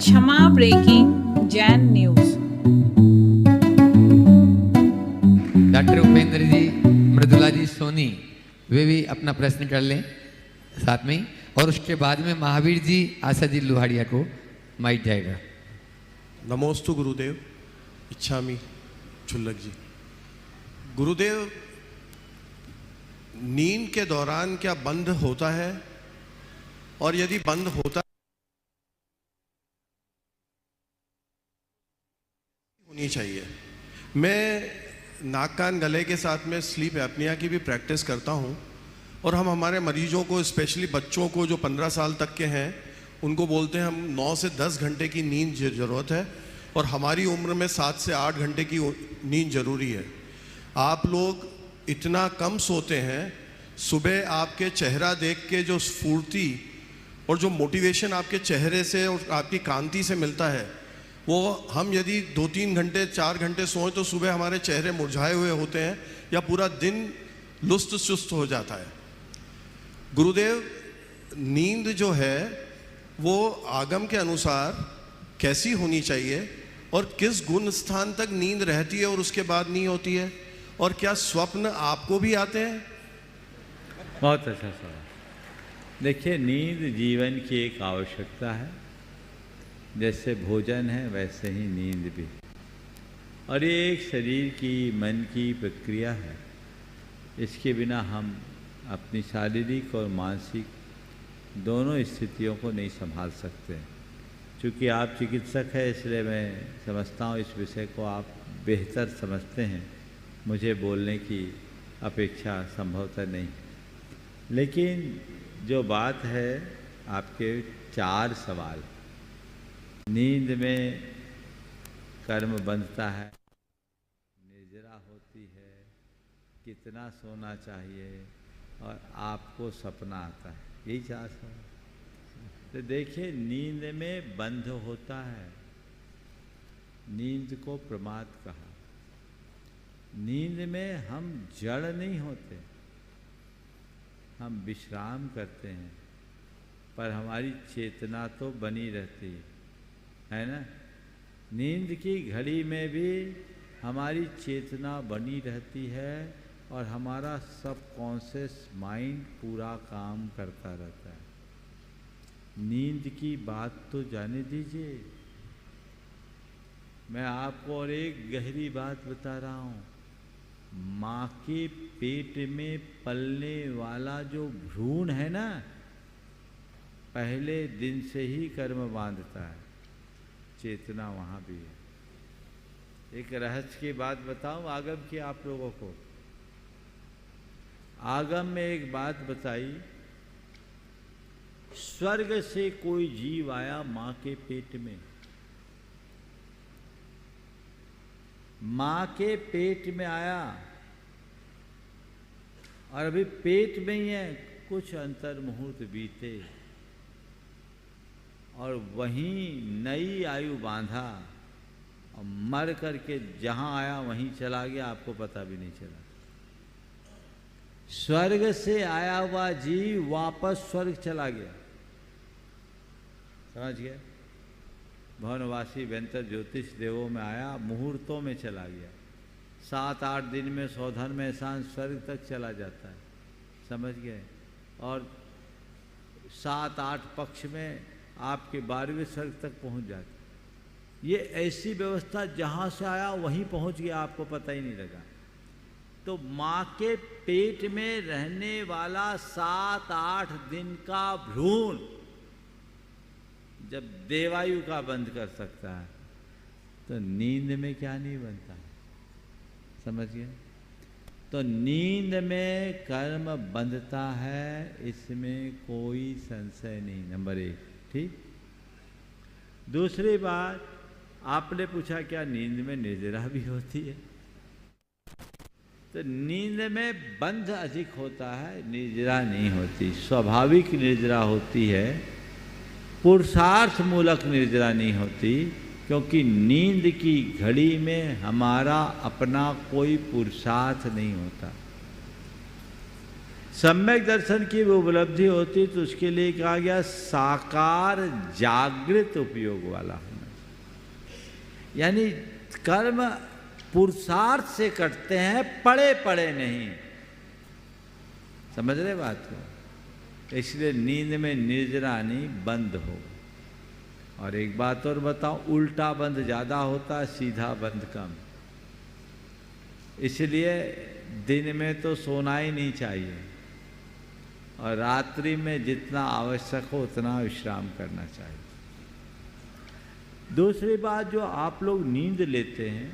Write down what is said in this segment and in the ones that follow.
क्षमा ब्रेकिंग जैन news. Doctor Upendra ji, Mridula ji, Soni, वे भी अपना प्रश्न कर लें साथ में ही, और उसके बाद में महावीर जी, आशा जी लोहाड़िया को माइक जाएगा। नमोस्तु गुरुदेव। इच्छामी छुल्लक जी। गुरुदेव, नींद के दौरान क्या बंद होता है, और यदि बंद होता होनी चाहिए? मैं नाक कान गले के साथ में स्लीप एपनिया की भी प्रैक्टिस करता हूं, और हम हमारे मरीजों को, स्पेशली बच्चों को जो 15 साल तक के हैं, उनको बोलते हैं हम 9 से 10 घंटे की नींद ज़रूरत है, और हमारी उम्र में 7 से 8 घंटे की नींद ज़रूरी है। आप लोग इतना कम सोते हैं। सुबह आपके चेहरा देख के जो स्फूर्ति और जो मोटिवेशन आपके चेहरे से और आपकी कांति से मिलता है, वो हम यदि 2-3 घंटे 4 घंटे सोएं तो सुबह हमारे चेहरे मुरझाए हुए होते हैं, या पूरा दिन लुस्त चुस्त हो जाता है। गुरुदेव, नींद जो है वो आगम के अनुसार कैसी होनी चाहिए, और किस गुण स्थान तक नींद रहती है और उसके बाद नहीं होती है, और क्या स्वप्न आपको भी आते हैं? बहुत अच्छा सवाल। देखिए, नींद जीवन की एक आवश्यकता है। जैसे भोजन है वैसे ही नींद भी, और ये एक शरीर की, मन की प्रक्रिया है। इसके बिना हम अपनी शारीरिक और मानसिक दोनों स्थितियों को नहीं संभाल सकते। क्योंकि आप चिकित्सक हैं, इसलिए मैं समझता हूँ इस विषय को आप बेहतर समझते हैं, मुझे बोलने की अपेक्षा संभवतः नहीं। लेकिन जो बात है, आपके 4 सवाल, नींद में कर्म बंधता है, निद्रा होती है, कितना सोना चाहिए, और आपको सपना आता है, यही 4 सवाल। तो देखिए, नींद में बंध होता है। नींद को प्रमाद कहा। नींद में हम जड़ नहीं होते, हम विश्राम करते हैं, पर हमारी चेतना तो बनी रहती है ना। नींद की घड़ी में भी हमारी चेतना बनी रहती है, और हमारा सबकॉन्शियस माइंड पूरा काम करता रहता है। नींद की बात तो जाने दीजिए। मैं आपको और एक गहरी बात बता रहा हूँ। माँ के पेट में पलने वाला जो भ्रूण है ना, पहले दिन से ही कर्म बांधता है। चेतना वहाँ भी है। एक रहस्य की बात बताऊं आगम की आप लोगों को। आगम में एक बात बताई, स्वर्ग से कोई जीव आया माँ के पेट में। माँ के पेट में आया, और अभी पेट में ही है, कुछ अंतर मुहूर्त बीते, और वहीं नई आयु बांधा, और मर करके जहाँ आया वहीं चला गया, आपको पता भी नहीं चला। स्वर्ग से आया हुआ जीव वापस स्वर्ग चला गया, समझ गए। भवनवासी व्यंतर ज्योतिष देवों में आया, मुहूर्तों में चला गया। 7-8 दिन में सौधन में सांस स्वर्ग तक चला जाता है, समझ गए। और 7-8 पक्ष में आपके 12वें स्वर्ग तक पहुंच जाते। ये ऐसी व्यवस्था, जहाँ से आया वहीं पहुंच गया, आपको पता ही नहीं लगा। तो माँ के पेट में रहने वाला 7-8 दिन का भ्रूण जब देवायु का बंद कर सकता है, तो नींद में क्या नहीं बनता है, समझ गए। तो नींद में कर्म बंधता है, इसमें कोई संशय नहीं। नंबर 1, ठीक। दूसरी बात, आपने पूछा क्या नींद में निद्रा भी होती है? तो नींद में बंध अधिक होता है, निद्रा नहीं होती। स्वाभाविक निद्रा होती है, पुरुषार्थ मूलक निद्रा नहीं होती। क्योंकि नींद की घड़ी में हमारा अपना कोई पुरुषार्थ नहीं होता। सम्यक दर्शन की वो उपलब्धि होती तो उसके लिए कहा गया साकार जागृत उपयोग वाला होना, यानी कर्म पुरुषार्थ से करते हैं, पड़े पड़े नहीं। समझ रहे बात को? इसलिए नींद में निजरानी बंद हो। और एक बात और बताऊं, उल्टा बंद ज़्यादा होता है, सीधा बंद कम। इसलिए दिन में तो सोना ही नहीं चाहिए और रात्रि में जितना आवश्यक हो उतना विश्राम करना चाहिए। दूसरी बात, जो आप लोग नींद लेते हैं,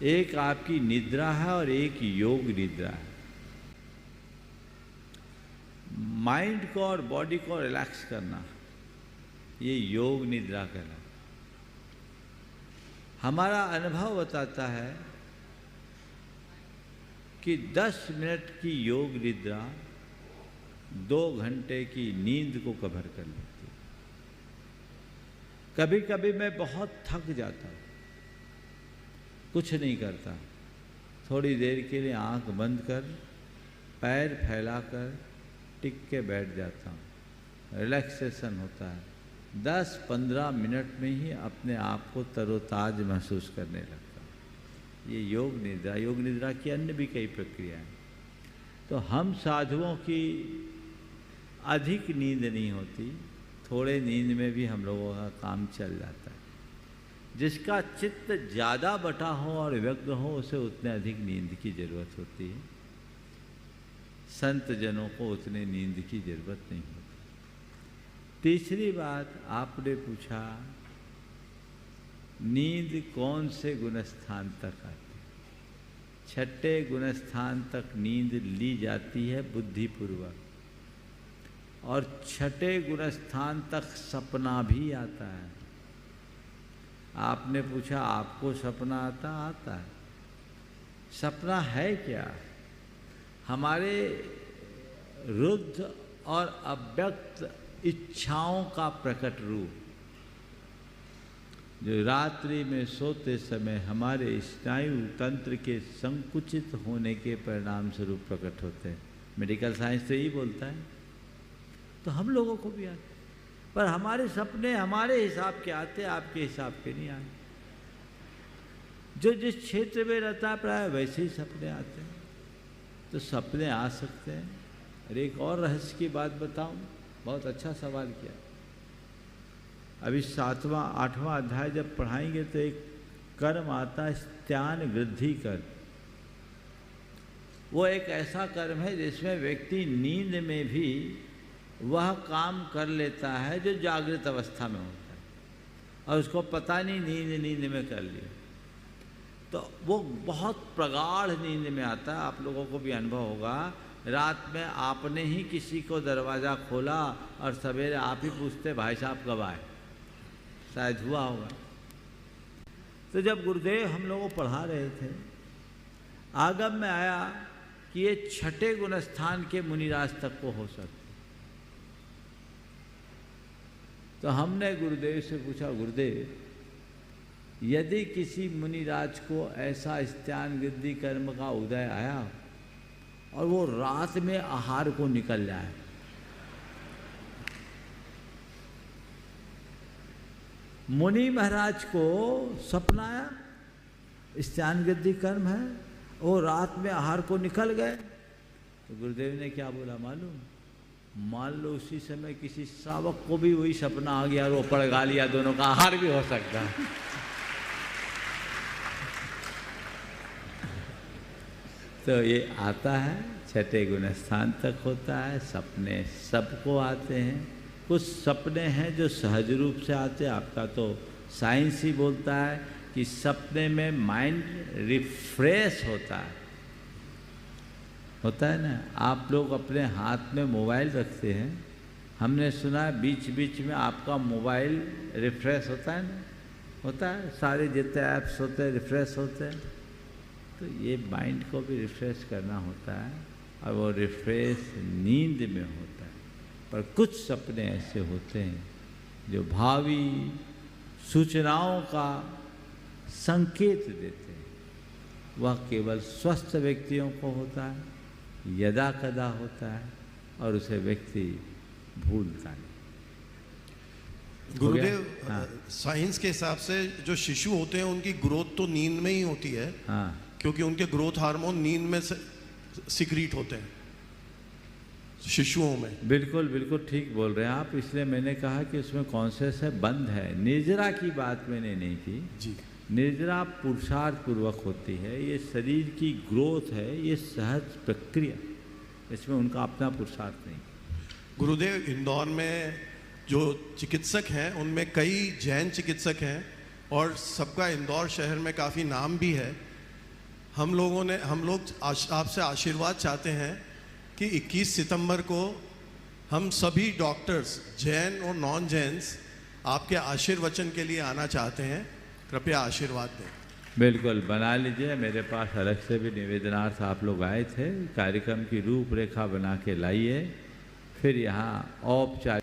एक आपकी निद्रा है और एक योग निद्रा है। माइंड को और बॉडी को रिलैक्स करना, ये योग निद्रा कहलाता है। हमारा अनुभव बताता है कि 10 मिनट की योग निद्रा 2 घंटे की नींद को कवर कर लेती है। कभी कभी मैं बहुत थक जाता हूँ, कुछ नहीं करता, थोड़ी देर के लिए आंख बंद कर पैर फैलाकर टिक के बैठ जाता हूँ, रिलैक्सेशन होता है। 10-15 मिनट में ही अपने आप को तरोताज महसूस करने लगता हूँ। ये योग निद्रा। योग निद्रा की अन्य भी कई प्रक्रियाएं। तो हम साधुओं की अधिक नींद नहीं होती, थोड़े नींद में भी हम लोगों का काम चल जाता है। जिसका चित्त ज़्यादा बटा हो और व्यग्र हो, उसे उतने अधिक नींद की जरूरत होती है। संत जनों को उतने नींद की जरूरत नहीं होती। तीसरी बात, आपने पूछा नींद कौन से गुणस्थान तक आती है? 6ठे गुणस्थान तक नींद ली जाती है बुद्धिपूर्वक, और 6ठे गुणस्थान तक सपना भी आता है। आपने पूछा आपको सपना आता है। सपना है क्या? हमारे रुद्ध और अव्यक्त इच्छाओं का प्रकट रूप, जो रात्रि में सोते समय हमारे स्नायु तंत्र के संकुचित होने के परिणाम स्वरूप प्रकट होते हैं। मेडिकल साइंस तो यही बोलता है। तो हम लोगों को भी आते, पर हमारे सपने हमारे हिसाब के आते, आपके हिसाब के नहीं आते। जो जिस क्षेत्र में रहता है प्राय वैसे ही सपने आते हैं। तो सपने आ सकते हैं। और एक और रहस्य की बात बताऊं, बहुत अच्छा सवाल किया। अभी 7वां 8वां अध्याय जब पढ़ाएंगे तो एक कर्म आता है स्त्यान वृद्धि कर्म। वो एक ऐसा कर्म है जिसमें व्यक्ति नींद में भी वह काम कर लेता है जो जागृत अवस्था में होता है, और उसको पता नहीं नींद में कर लिया। तो वो बहुत प्रगाढ़ नींद में आता है। आप लोगों को भी अनुभव होगा, रात में आपने ही किसी को दरवाज़ा खोला और सवेरे आप ही पूछते भाई साहब कब आए, शायद हुआ होगा। तो जब गुरुदेव हम लोगों को पढ़ा रहे थे, आगम में आया कि ये 6ठे गुणस्थान के मुनिराज तक को हो सकते। तो हमने गुरुदेव से पूछा, गुरुदेव यदि किसी मुनिराज को ऐसा स्त्यान वृद्धि कर्म का उदय आया और वो रात में आहार को निकल जाए, मुनि महाराज को सपना आया, स्त्यान वृद्धि कर्म है, वो रात में आहार को निकल गए। तो गुरुदेव ने क्या बोला मालूम? मान लो उसी समय किसी श्रावक को भी वही सपना आ गया और वो पड़गा लिया, दोनों का आहार भी हो सकता है। तो ये आता है 6ठे गुणस्थान तक होता है। सपने सबको आते हैं। कुछ सपने हैं जो सहज रूप से आते हैं। आपका तो साइंस ही बोलता है कि सपने में माइंड रिफ्रेश होता है ना। आप लोग अपने हाथ में मोबाइल रखते हैं, हमने सुना है बीच बीच में आपका मोबाइल रिफ्रेश होता है ना, होता है। सारे जितने ऐप्स होते हैं रिफ्रेश होते हैं। तो ये माइंड को भी रिफ्रेश करना होता है, और वो रिफ्रेश नींद में होता है। पर कुछ सपने ऐसे होते हैं जो भावी सूचनाओं का संकेत देते हैं। वह केवल स्वस्थ व्यक्तियों को होता है, यदा कदा होता है और उसे व्यक्ति भूलता नहीं। गुरुदेव, हाँ। साइंस के हिसाब से जो शिशु होते हैं उनकी ग्रोथ तो नींद में ही होती है, हाँ क्योंकि उनके ग्रोथ हार्मोन नींद में सिक्रीट होते हैं शिशुओं में। बिल्कुल बिल्कुल ठीक बोल रहे हैं आप। इसलिए मैंने कहा कि उसमें कॉन्शियस है, बंद है। निर्जरा की बात मैंने नहीं की जी। निर्जरा पुरुषार्थ पूर्वक होती है, ये शरीर की ग्रोथ है, ये सहज प्रक्रिया, इसमें उनका अपना पुरुषार्थ नहीं। गुरुदेव, इंदौर में जो चिकित्सक हैं उनमें कई जैन चिकित्सक हैं और सबका इंदौर शहर में काफ़ी नाम भी है। हम लोग आपसे आशीर्वाद चाहते हैं कि 21 सितंबर को हम सभी डॉक्टर्स, जैन और नॉन जैन्स, आपके आशीर्वचन के लिए आना चाहते हैं। कृपया आशीर्वाद दें। बिल्कुल बना लीजिए। मेरे पास अलग से भी निवेदनार्थ आप लोग आए थे। कार्यक्रम की रूपरेखा बना के लाइए, फिर यहाँ औपचारिक